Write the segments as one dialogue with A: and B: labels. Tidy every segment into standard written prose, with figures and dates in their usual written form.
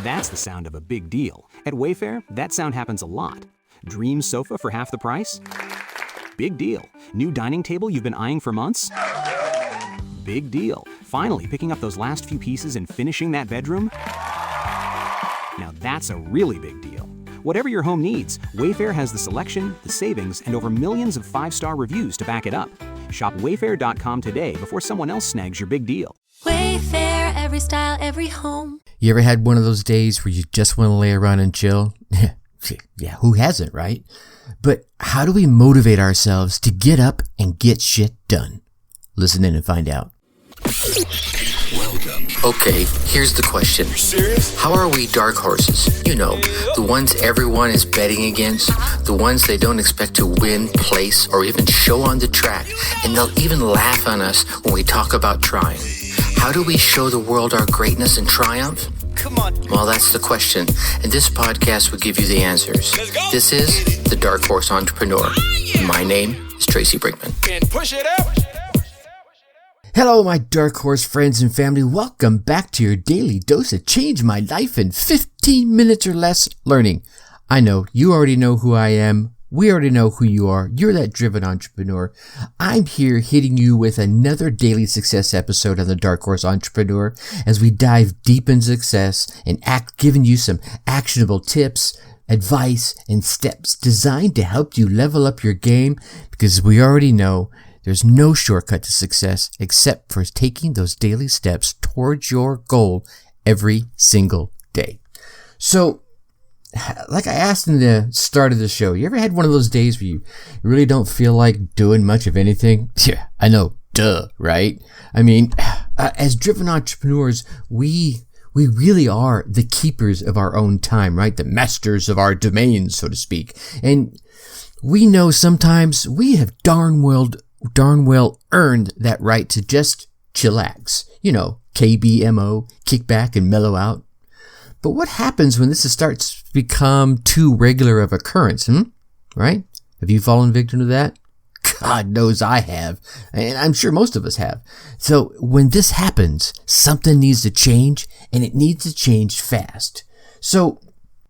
A: That's the sound of a big deal. At Wayfair, that sound happens a lot. Dream sofa for half the price? Big deal. New dining table you've been eyeing for months? Big deal. Finally picking up those last few pieces and finishing that bedroom? Now that's a really big deal. Whatever your home needs, Wayfair has the selection, the savings, and over millions of 5-star reviews to back it up. Shop Wayfair.com today before someone else snags your big deal.
B: Wayfair, every style, every home.
C: You ever had one of those days where you just want to lay around and chill? Yeah, who hasn't, right? But how do we motivate ourselves to get up and get shit done? Listen in and find out.
D: Welcome.
E: Okay, here's the question.
D: Serious?
E: How are we dark horses? You know, the ones everyone is betting against, the ones they don't expect to win, place, or even show on the track, and they'll even laugh on us when we talk about trying. How do we show the world our greatness and triumph?
D: Come on.
E: Well, that's the question, and this podcast will give you the answers.
D: Let's go.
E: This is The Dark Horse Entrepreneur. My name is Tracy Brinkman.
D: And push it up.
C: Hello, my Dark Horse friends and family. Welcome back to your daily dose of Change My Life in 15 minutes or less learning. I know you already know who I am. We already know who you are. You're that driven entrepreneur. I'm here hitting you with another daily success episode on the Dark Horse Entrepreneur as we dive deep into success and giving you some actionable tips, advice, and steps designed to help you level up your game, because we already know there's no shortcut to success except for taking those daily steps towards your goal every single day. So, like I asked in the start of the show, you ever had one of those days where you really don't feel like doing much of anything? Yeah, I know, duh, right? I mean, as driven entrepreneurs, we really are the keepers of our own time, right? The masters of our domain, so to speak. And we know sometimes we have darn well earned that right to just chillax. You know, KBMO, kick back and mellow out. But what happens when this starts to become too regular of occurrence, right? Have you fallen victim to that? God knows I have, and I'm sure most of us have. So when this happens, something needs to change, and it needs to change fast. So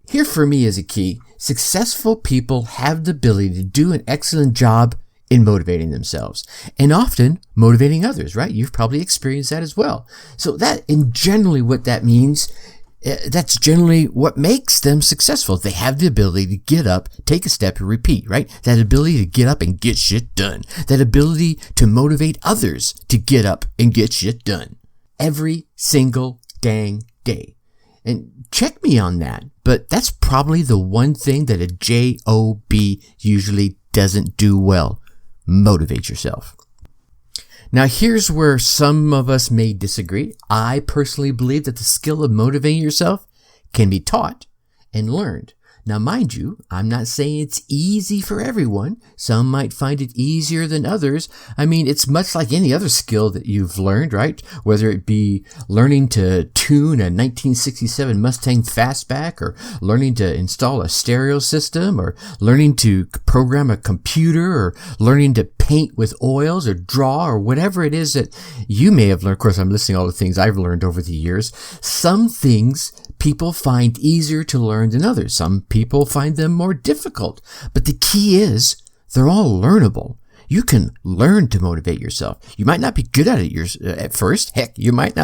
C: here for me is a key. Successful people have the ability to do an excellent job in motivating themselves and often motivating others, right? You've probably experienced that as well. So that, and generally what that means, that's generally what makes them successful. They have the ability to get up, take a step, and repeat, right? That ability to get up and get shit done. That ability to motivate others to get up and get shit done every single dang day. And check me on that, but that's probably the one thing that a job usually doesn't do well. Motivate yourself. Now, here's where some of us may disagree. I personally believe that the skill of motivating yourself can be taught and learned. Now, mind you, I'm not saying it's easy for everyone. Some might find it easier than others. I mean, it's much like any other skill that you've learned, right? Whether it be learning to tune a 1967 Mustang Fastback, or learning to install a stereo system, or learning to program a computer, or learning to paint with oils or draw, or whatever it is that you may have learned. Of course, I'm listing all the things I've learned over the years. Some things people find easier to learn than others. Some people find them more difficult. But the key is they're all learnable. You can learn to motivate yourself. You might not be good at it at first. Heck, you might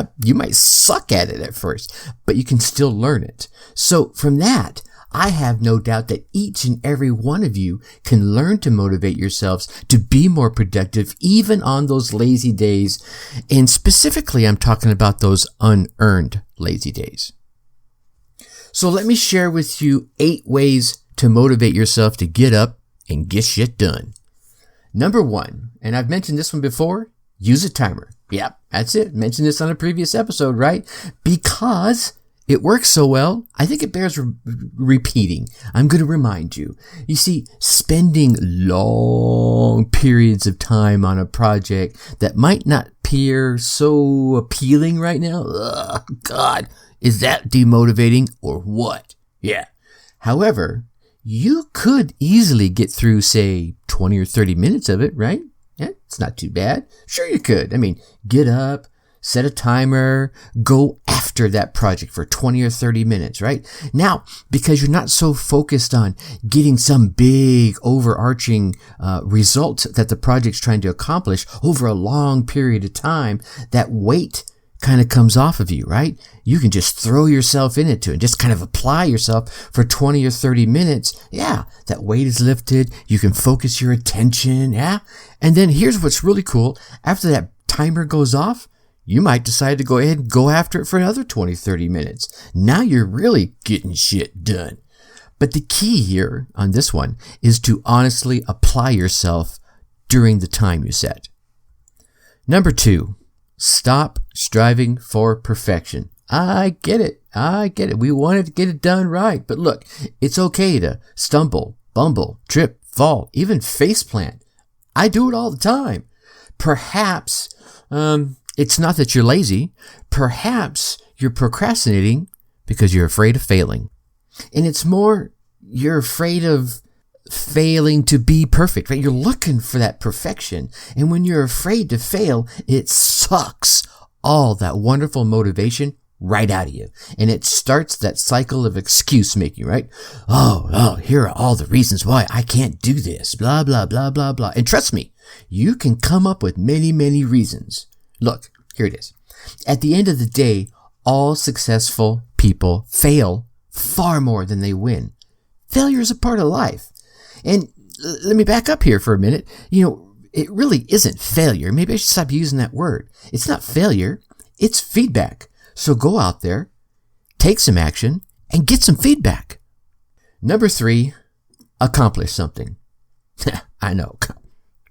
C: suck at it at first, but you can still learn it. So from that, I have no doubt that each and every one of you can learn to motivate yourselves to be more productive, even on those lazy days. And specifically, I'm talking about those unearned lazy days. So let me share with you 8 ways to motivate yourself to get up and get shit done. Number 1, and I've mentioned this one before, use a timer. Yep, that's it. Mentioned this on a previous episode, right? Because it works so well, I think it bears repeating. I'm going to remind you. You see, spending long periods of time on a project that might not appear so appealing right now, God, is that demotivating or what? Yeah. However, you could easily get through, say, 20 or 30 minutes of it, right? Yeah, it's not too bad. Sure you could. I mean, get up, set a timer, go after that project for 20 or 30 minutes, right? Now, because you're not so focused on getting some big overarching result that the project's trying to accomplish over a long period of time, that weight kind of comes off of you, right? You can just throw yourself into it and just kind of apply yourself for 20 or 30 minutes. Yeah, that weight is lifted. You can focus your attention. Yeah. And then here's what's really cool. After that timer goes off, you might decide to go ahead and go after it for another 20, 30 minutes. Now you're really getting shit done. But the key here on this one is to honestly apply yourself during the time you set. Number 2, stop striving for perfection. I get it. We wanted to get it done right. But look, it's okay to stumble, bumble, trip, fall, even faceplant. I do it all the time. Perhaps, it's not that you're lazy. Perhaps you're procrastinating because you're afraid of failing. And it's more, you're afraid of failing to be perfect, right? You're looking for that perfection. And when you're afraid to fail, it sucks all that wonderful motivation right out of you. And it starts that cycle of excuse making, right? Oh, here are all the reasons why I can't do this, blah, blah, blah, blah, blah. And trust me, you can come up with many, many reasons. Look, here it is. At the end of the day, all successful people fail far more than they win. Failure is a part of life. And let me back up here for a minute. It really isn't failure. Maybe I should stop using that word. It's not failure. It's feedback. So go out there, take some action, and get some feedback. Number 3, accomplish something. I know.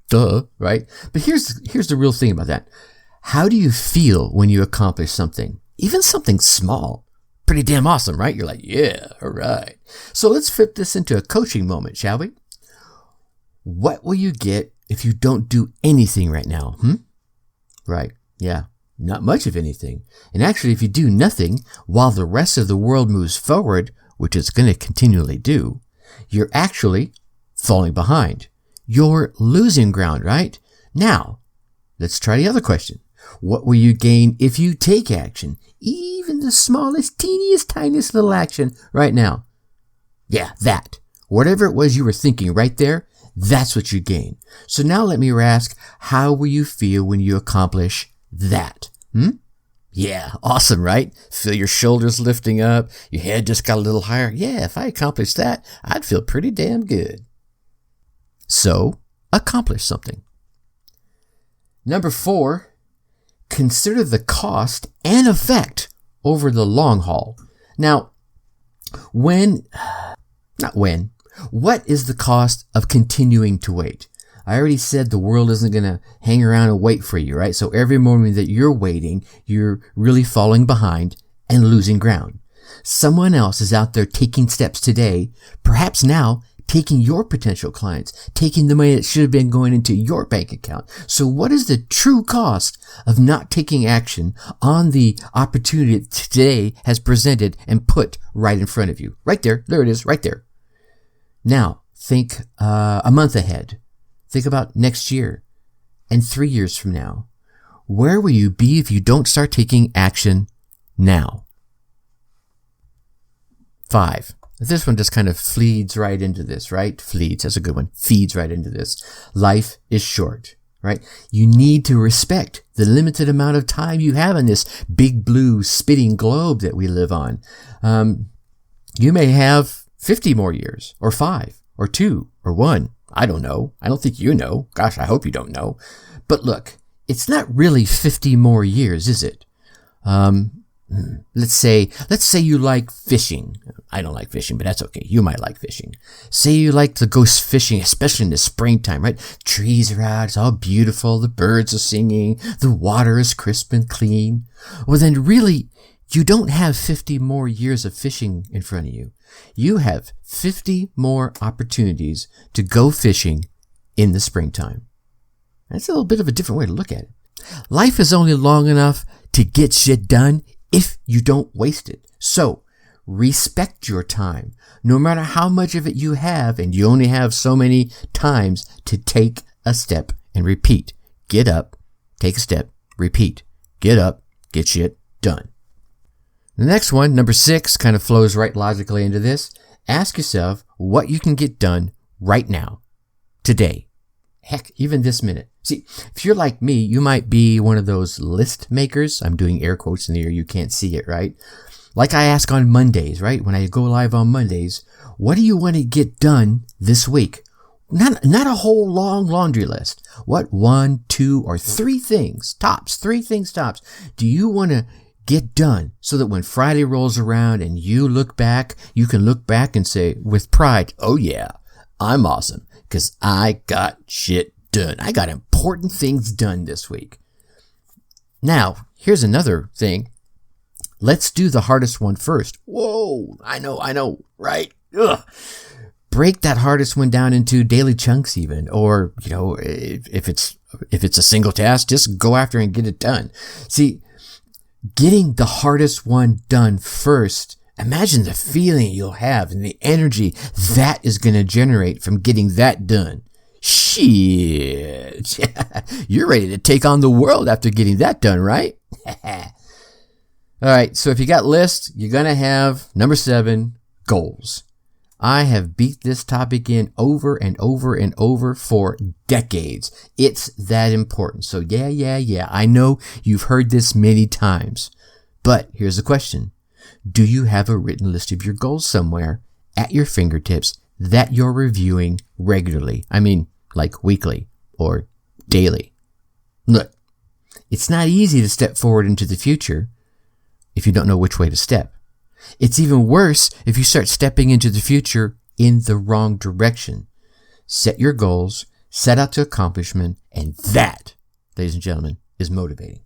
C: Duh, right? But here's the real thing about that. How do you feel when you accomplish something? Even something small. Pretty damn awesome, right? You're like, yeah, all right. So let's flip this into a coaching moment, shall we? What will you get if you don't do anything right now? Right. Yeah. Not much of anything. And actually, if you do nothing while the rest of the world moves forward, which it's going to continually do, you're actually falling behind. You're losing ground, right? Now, let's try the other question. What will you gain if you take action? Even the smallest, teeniest, tiniest little action right now. Yeah, that. Whatever it was you were thinking right there, that's what you gain. So now let me ask, how will you feel when you accomplish that? Yeah, awesome, right? Feel your shoulders lifting up, your head just got a little higher. Yeah, if I accomplished that, I'd feel pretty damn good. So, accomplish something. Number 4, consider the cost and effect over the long haul. Now, what is the cost of continuing to wait? I already said the world isn't going to hang around and wait for you, right? So every moment that you're waiting, you're really falling behind and losing ground. Someone else is out there taking steps today, perhaps now taking your potential clients, taking the money that should have been going into your bank account. So what is the true cost of not taking action on the opportunity that today has presented and put right in front of you? Right there. There it is, right there. Now, think a month ahead. Think about next year and 3 years from now. Where will you be if you don't start taking action now? 5. This one just kind of feeds right into this, right? Feeds, that's a good one. Feeds right into this. Life is short, right? You need to respect the limited amount of time you have on this big blue spitting globe that we live on. You may have 50 more years, or 5, or 2, or 1. I don't know. I don't think you know. Gosh, I hope you don't know. But look, it's not really 50 more years, is it? Let's say you like fishing. I don't like fishing, but that's okay. You might like fishing. Say you like to go fishing, especially in the springtime, right? Trees are out. It's all beautiful. The birds are singing. The water is crisp and clean. Well, then really, you don't have 50 more years of fishing in front of you. You have 50 more opportunities to go fishing in the springtime. That's a little bit of a different way to look at it. Life is only long enough to get shit done if you don't waste it. So, respect your time. No matter how much of it you have, and you only have so many times to take a step and repeat. Get up, take a step, repeat. Get up, get shit done. The next one, number 6, kind of flows right logically into this. Ask yourself what you can get done right now, today. Heck, even this minute. See, if you're like me, you might be one of those list makers. I'm doing air quotes in the air. You can't see it, right? Like I ask on Mondays, right? When I go live on Mondays, what do you want to get done this week? Not a whole long laundry list. What 1, 2, or 3 things, tops, 3 things tops, do you want to get done so that when Friday rolls around and you look back, you can look back and say with pride, oh yeah, I'm awesome because I got shit done. I got important things done this week. Now, here's another thing. Let's do the hardest one first. Whoa, I know, right? Ugh. Break that hardest one down into daily chunks even, or, if it's a single task, just go after and get it done. See, getting the hardest one done first, imagine the feeling you'll have and the energy that is going to generate from getting that done. Shit. You're ready to take on the world after getting that done, right? All right, so if you got lists, you're going to have number 7, goals. I have beat this topic in over and over and over for decades. It's that important. So yeah, I know you've heard this many times. But here's the question. Do you have a written list of your goals somewhere at your fingertips that you're reviewing regularly? I mean, like weekly or daily. Look, it's not easy to step forward into the future if you don't know which way to step. It's even worse if you start stepping into the future in the wrong direction. Set your goals, set out to accomplishment, and that, ladies and gentlemen, is motivating.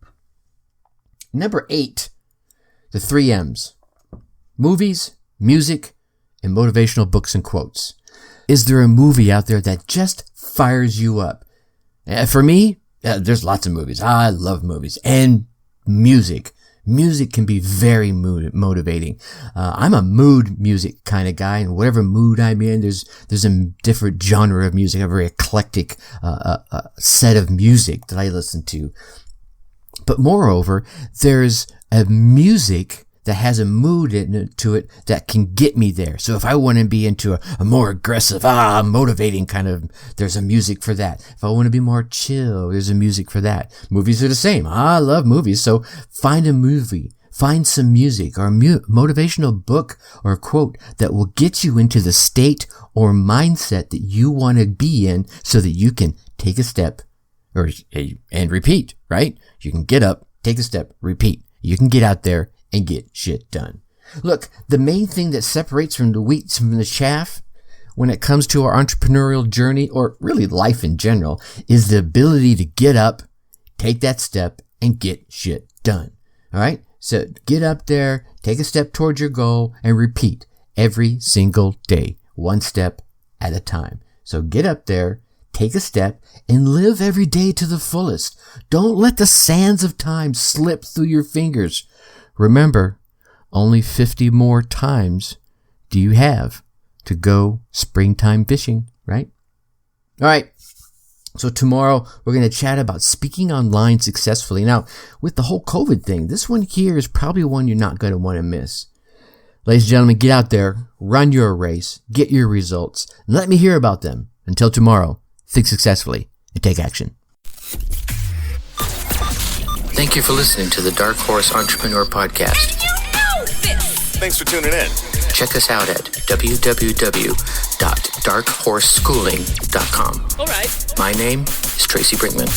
C: Number 8, the 3 M's. Movies, music, and motivational books and quotes. Is there a movie out there that just fires you up? For me, there's lots of movies. I love movies. And music. Music can be very motivating. I'm a mood music kind of guy, and whatever mood I'm in, there's a different genre of music, a very eclectic set of music that I listen to. But moreover, there's a music that has a mood to it that can get me there. So if I want to be into a more aggressive, motivating kind of, there's a music for that. If I want to be more chill, there's a music for that. Movies are the same. I love movies. So find a movie, find some music or a motivational book or a quote that will get you into the state or mindset that you want to be in so that you can take a step and repeat, right? You can get up, take a step, repeat. You can get out there and get shit done. Look, the main thing that separates from the wheat from the chaff when it comes to our entrepreneurial journey, or really life in general, is the ability to get up, take that step, and get shit done. All right? So get up there, take a step towards your goal, and repeat every single day, one step at a time. So get up there, take a step, and live every day to the fullest. Don't let the sands of time slip through your fingers. Remember, only 50 more times do you have to go springtime fishing, right? All right. So tomorrow we're going to chat about speaking online successfully. Now, with the whole COVID thing, this one here is probably one you're not going to want to miss. Ladies and gentlemen, get out there, run your race, get your results, and let me hear about them. Until tomorrow, think successfully and take action.
E: Thank you for listening to the Dark Horse Entrepreneur Podcast.
D: And you know this!
F: Thanks for tuning in.
E: Check us out at www.darkhorseschooling.com.
D: All right.
E: My name is Tracy Brinkman.